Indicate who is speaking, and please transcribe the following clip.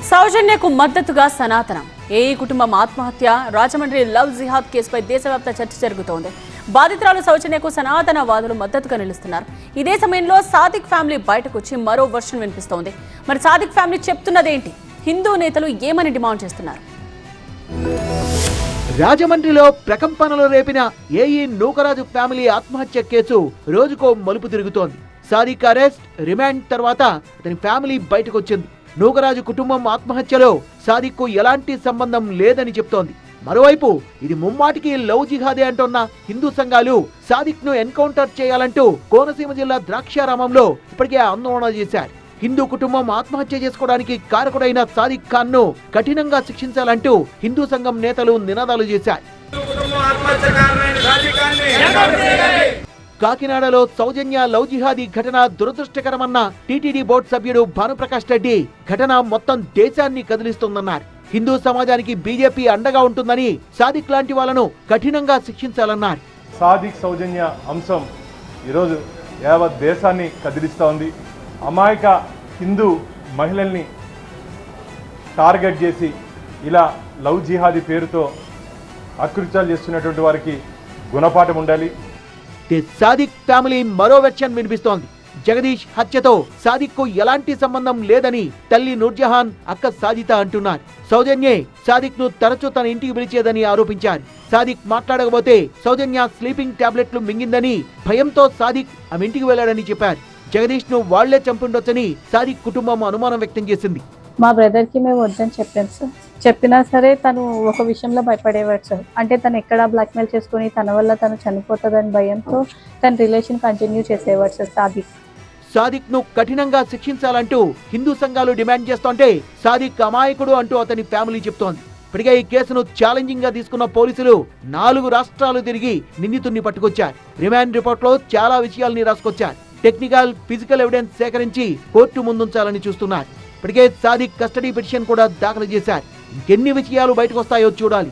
Speaker 1: సౌజన్యకు మద్దతుగా సనాతనం ఏఈ కుటుంబం ఆత్మహత్య రాజమండ్రి లవ్ జిహాద్ కేసుపై దేశవ్యాప్త చర్చ జరుగుతోంది. బాధితురాలు సౌజన్యకు సనాతన వాదులు మద్దతుగా నిలుస్తున్నారు. ఇదే సమయంలో సాదిక్ ఫ్యామిలీ బయటకు వచ్చి మరో వర్షన్ వినిపిస్తోంది. మరి సాదిక్ ఫ్యామిలీ చెప్తున్నదేంటి? హిందూ నేతలు ఏమని డిమాండ్ చేస్తున్నారు?
Speaker 2: రాజమండ్రిలో ప్రకంపనలు రేపిన ఏఈ నూకరాజు ఫ్యామిలీ ఆత్మహత్య కేసు రోజుకో మలుపు తిరుగుతోంది. సాదిక్ అరెస్ట్, రిమాండ్ తర్వాత అతని ఫ్యామిలీ బయటకు వచ్చింది. నూకరాజు కుటుంబం ఆత్మహత్యలో సాదిక్కు ఎలాంటి సంబంధం లేదని చెప్తోంది. మరోవైపు ఇది ముమ్మాటికి లవ్ జిహాదే అంటున్న హిందూ సంఘాలు సాదిక్ ను ఎన్కౌంటర్ చేయాలంటూ కోనసీమ జిల్లా ద్రాక్షారామంలో ఇప్పటికే ఆందోళన చేశారు. హిందూ కుటుంబం ఆత్మహత్య చేసుకోవడానికి కారకుడైన సాదిక్ ఖాన్ ను కఠినంగా శిక్షించాలంటూ హిందూ సంఘం నేతలు నినాదాలు చేశారు. కాకినాడలో సౌజన్య లవ్ జిహాదీ ఘటన దురదృష్టకరమన్న టీటీడీ బోర్డు సభ్యుడు భానుప్రకాష్ రెడ్డి ఘటన మొత్తం దేశాన్ని కదిలిస్తోందన్నారు. హిందూ సమాజానికి బీజేపీ అండగా ఉంటుందని సాదిక్ లాంటి వాళ్ళను కఠినంగా శిక్షించాలన్నారు.
Speaker 3: సాదిక్ సౌజన్య అంశం ఈరోజు యావత్ దేశాన్ని కదిలిస్తూ ఉంది. అమాయక హిందూ మహిళల్ని టార్గెట్ చేసి ఇలా లవ్ జిహాదీ పేరుతో అకృత్యాలు చేస్తున్నటువంటి వారికి గుణపాఠం ఉండాలి.
Speaker 2: సాదిక్ ఫ్యామిలీ మరో వెర్షన్ వినిపిస్తోంది. జగదీష్ హత్యతో సాదిక్ కు ఎలాంటి సంబంధం లేదని తల్లి నూర్జహాన్, అక్క సాజిత అంటున్నారు. సౌజన్యే సాదిక్ ను తరచూ తన ఇంటికి పిలిచేదని ఆరోపించారు. సాదిక్ మాట్లాడకపోతే సౌజన్య స్లీపింగ్ టాబ్లెట్లు మింగిందని భయంతో సాదిక్ ఆమె ఇంటికి వెళ్లాడని చెప్పారు. జగదీష్ ను వాళ్లే చంపుండొచ్చని సాదిక్ కుటుంబం అనుమానం వ్యక్తం చేసింది.
Speaker 4: మా బ్రదర్ కి మేము వద్దని చెప్పాను సార్. చెప్పినా సరే తను ఒక విషయంలో భయపడేవాడు సార్. అంటే తను ఎక్కడా బ్లాక్మెయిల్ చేసుకుని తన వల్ల తను చనిపోతుందని భయంతో తన రిలేషన్ కంటిన్యూ చేసేవాడు సార్ సాదిక్.
Speaker 2: సాదిక్ ను కఠినంగా శిక్షించాలంటూ హిందూ సంఘాలు డిమాండ్ చేస్తుంటే సాదిక్ అమాయకుడు అంటూ అతని ఫ్యామిలీ చెప్తోంది. ఇప్పటికే ఈ కేసును ఛాలెంజింగ్ గా తీసుకున్న పోలీసులు 4 రాష్ట్రాలు తిరిగి నిందితుడిని పట్టుకొచ్చారు. రిమాండ్ రిపోర్ట్ లో చాలా విషయాల్ని రాసుకొచ్చారు. టెక్నికల్, ఫిజికల్ ఎవిడెన్స్ సేకరించి కోర్టు ముందుంచాలని చూస్తున్నారు. ఇప్పటికే సాదిక్ కస్టడీ పిటిషన్ కూడా దాఖలు చేశారు. ఇంకెన్ని విషయాలు బయటకు వస్తాయో చూడాలి.